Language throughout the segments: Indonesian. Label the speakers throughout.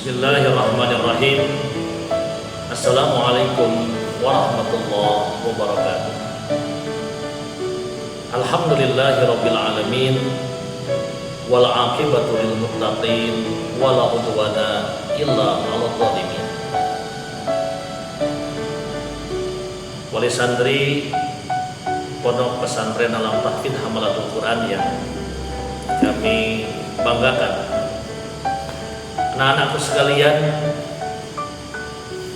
Speaker 1: Bismillahirrahmanirrahim. Assalamualaikum warahmatullahi wabarakatuh. Alhamdulillahirabbil alamin wal aqibatu lil muttaqin wala udwana illa 'alal zalimin. Wali santri Pondok Pesantren Alam Tahfidz Hamalatul Quran yang kami banggakan, anak-anakku sekalian,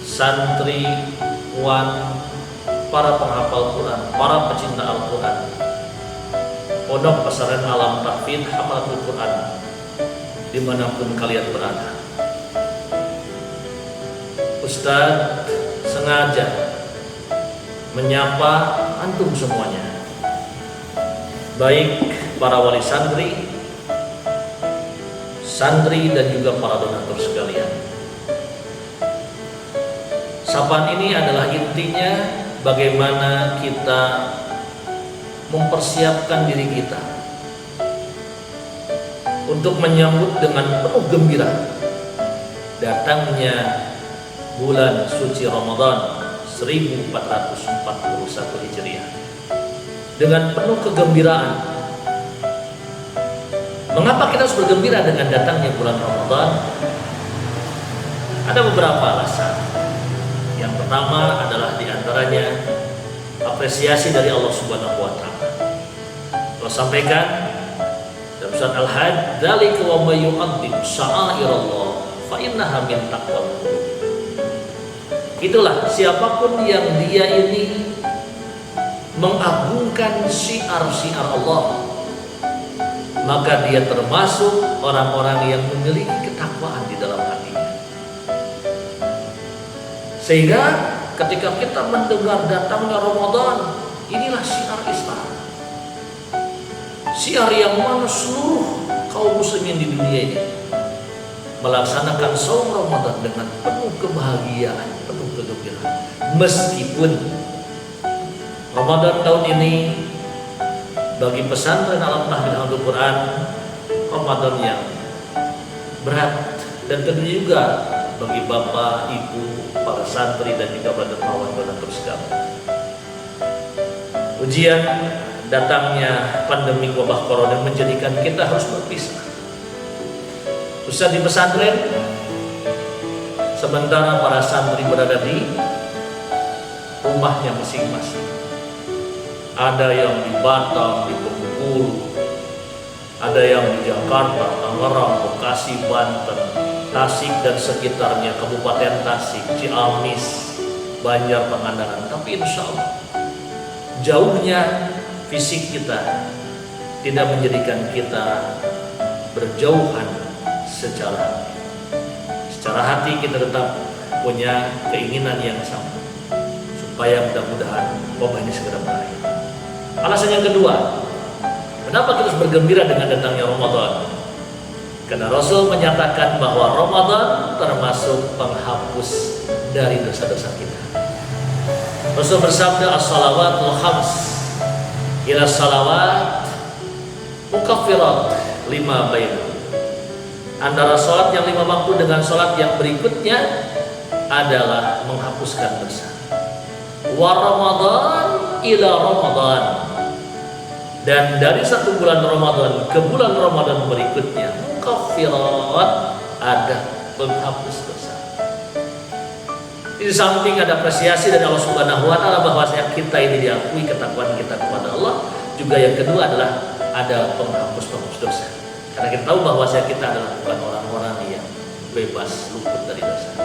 Speaker 1: santriwan, para penghafal Quran, para pecinta Al-Quran, Pondok Pesantren Alam Tahfidz Hamalatul Quran, dimanapun kalian berada. Ustadz sengaja menyapa antum semuanya, baik para wali santri dan juga para donatur sekalian. Sapaan ini adalah intinya bagaimana kita mempersiapkan diri kita untuk menyambut dengan penuh gembira datangnya bulan suci Ramadan 1441 Hijriah dengan penuh kegembiraan. Mengapa kita harus bergembira dengan datangnya bulan Ramadan? Ada beberapa alasan. Yang pertama adalah diantaranya apresiasi dari Allah Subhanahu wa Ta'ala. Allah sampaikan dalam surat Al-Hajj, "Dzalika wa may yu'azzim sya'airallah fa innaha min taqwal qulub." Itulah siapapun yang dia ini mengagungkan syiar-syiar Allah, maka dia termasuk orang-orang yang memiliki ketakwaan di dalam hatinya. Sehingga ketika kita mendengar datangnya Ramadan, inilah syiar Islam, syiar yang mana seluruh kaum muslimin di dunia ini melaksanakan saum Ramadan dengan penuh kebahagiaan, penuh kegembiraan. Meskipun Ramadan tahun ini bagi pesantren Alam Tahfidz Hamalatul Quran Ramadan yang berat, dan tentunya juga bagi bapak, ibu, para santri dan juga para dermawan donatur sekalian. Ujian datangnya pandemi wabah corona menjadikan kita harus berpisah. Ustadz di pesantren, sementara para santri berada di rumahnya masing-masing. Ada yang di Batam, di Bengkulu, ada yang di Jakarta, Tangerang, Bekasi, Banten, Tasik dan sekitarnya, Kabupaten Tasik, Ciamis, Banjar, Pangandaran. Tapi insya Allah jauhnya fisik kita tidak menjadikan kita berjauhan secara hati. Secara hati kita tetap punya keinginan yang sama supaya mudah-mudahan wabah ini segera berakhir. Alasan yang kedua, kenapa kita harus bergembira dengan datangnya Ramadan? Karena Rasul menyatakan bahwa Ramadan termasuk penghapus dari dosa-dosa kita. Rasul bersabda, "As-salawatul khams ila salawat mukaffirat lima bainahum." Antara sholat yang 5 waktu dengan sholat yang berikutnya adalah menghapuskan dosa. Wa Ramadan ila Ramadan, dan dari satu bulan Ramadan ke bulan Ramadan berikutnya mukaffirat, ada penghapus dosa. Di samping ada apresiasi dari Allah Subhanahu wa Ta'ala bahwa kita ini diakui ketakwaan kita kepada Allah, juga yang kedua adalah ada penghapus dosa. Karena kita tahu bahwa kita adalah bukan orang-orang yang bebas luput dari dosa.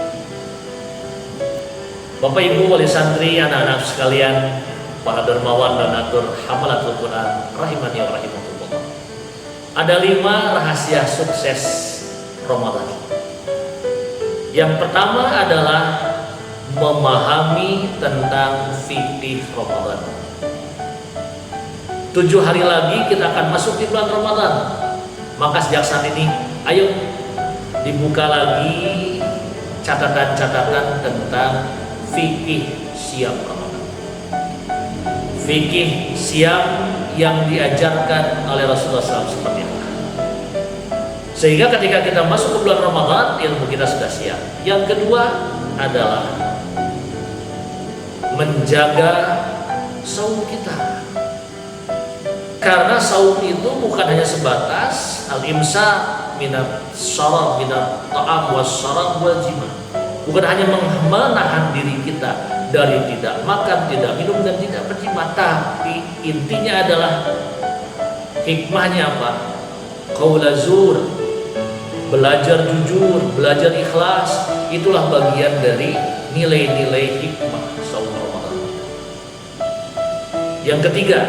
Speaker 1: Bapak Ibu wali santri, anak-anak sekalian, para dermawan donatur Hamalatul Quran rahimani wa rahimakumullah. Ada 5 rahasia sukses Ramadan. Yang pertama adalah memahami tentang fikih Ramadan. 7 hari lagi kita akan masuk di bulan Ramadan. Maka sejak saat ini, ayo dibuka lagi catatan-catatan tentang fikih siam Ramadan. Fikih siam yang diajarkan oleh Rasulullah SAW seperti apa? Sehingga ketika kita masuk ke bulan Ramadan, ilmu kita sudah siap. Yang kedua adalah menjaga saum kita. Karena saum itu bukan hanya sebatas al-imsak minat syarab, minat ta'am was syarab wal jima. Bukan hanya menahan diri kita dari tidak makan, tidak minum, dan tidak berjima. Tapi intinya adalah hikmahnya apa? Qaula zur, belajar jujur, belajar ikhlas. Itulah bagian dari nilai-nilai hikmah saum Ramadan. Yang ketiga,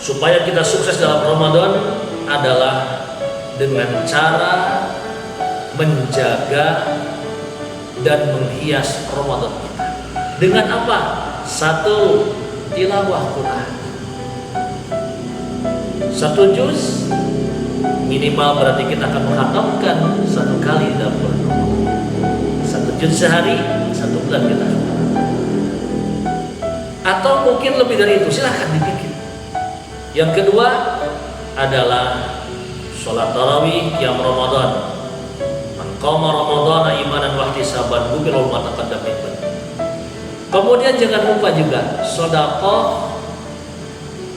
Speaker 1: supaya kita sukses dalam Ramadan adalah dengan cara menjaga dan menghias Ramadan kita. Dengan apa? Satu, tilawah Quran. Satu juz minimal, berarti kita akan menghatamkan satu kali dalam bulan Ramadan. Satu juz sehari, satu bulan kita. Atau mungkin lebih dari itu, silahkan dibikin. Yang kedua adalah sholat tarawih qiyam Ramadan. Man qama Ramadan imanan wa ihtisaban ghufira ma taqaddama min dhanbi. Kemudian jangan lupa juga sedekah,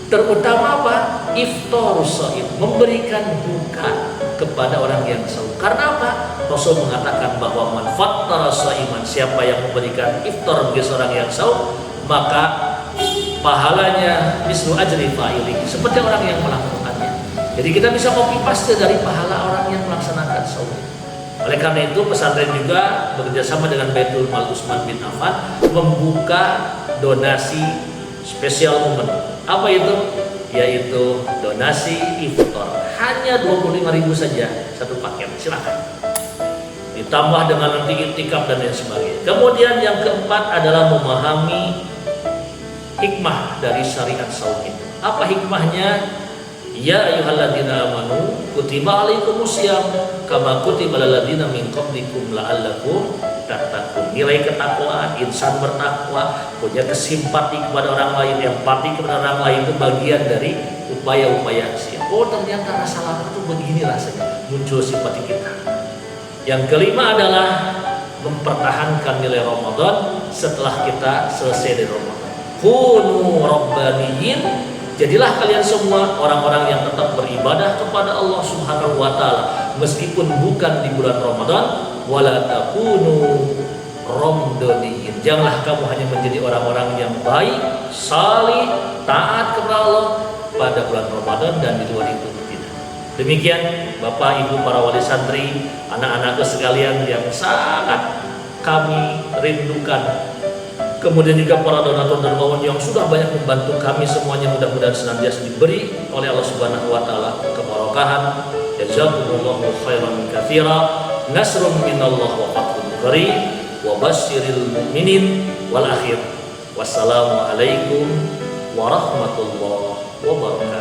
Speaker 1: terutama apa? Iftarus shaim, memberikan buka kepada orang yang saum. Karena apa? Rasul mengatakan bahwa man fattara shaiman, siapa yang memberikan iftar bagi seorang yang saum, maka pahalanya mislu ajri fa'ili, seperti orang yang melakukannya. Jadi kita bisa copy paste dari pahala orang yang melaksanakan saum. Oleh karena itu pesantren juga bekerjasama dengan Baitul Mal Utsman bin Affan membuka donasi spesial momen. Apa itu? Yaitu donasi iftar. Hanya 25.000 saja satu paket. Silakan. Ditambah dengan nanti iktikaf dan lain sebagainya. Kemudian yang keempat adalah memahami hikmah dari syariat saum itu. Apa hikmahnya? Ya ayyuhalladzina amanu kutiba alaikumusiyam kama kutiba alal ladzina min qablikum la'allakum tattaqun. Nilai ketakwaan, insan bertakwa, punya kesimpati kepada orang lain, empati kepada orang lain, itu bagian dari upaya-upaya siap. Oh, ternyata rasa lapar itu begini rasanya, muncul simpati kita. Yang kelima adalah mempertahankan nilai Ramadan setelah kita selesai dari Ramadan. Kunu rabbaniyin, jadilah kalian semua orang-orang yang tetap beribadah kepada Allah Subhanahu wa taala meskipun bukan di bulan Ramadan. Wala takunu ramdaniyin, janganlah kamu hanya menjadi orang-orang yang baik, salih, taat kepada Allah pada bulan Ramadan dan di luar itu tidak. Demikian Bapak Ibu para wali santri, anak-anakku sekalian yang sangat kami rindukan. Kemudian juga para donatur dermawan yang sudah banyak membantu kami semuanya, mudah-mudahan senantiasa diberi oleh Allah Subhanahu wa taala keberkahan. Jazakumullahu khairan katsira. Nasrun minallah wa fathun qarib wa basyiril mu'minin wal akhir. Wassalamu alaikum warahmatullahi wabarakatuh.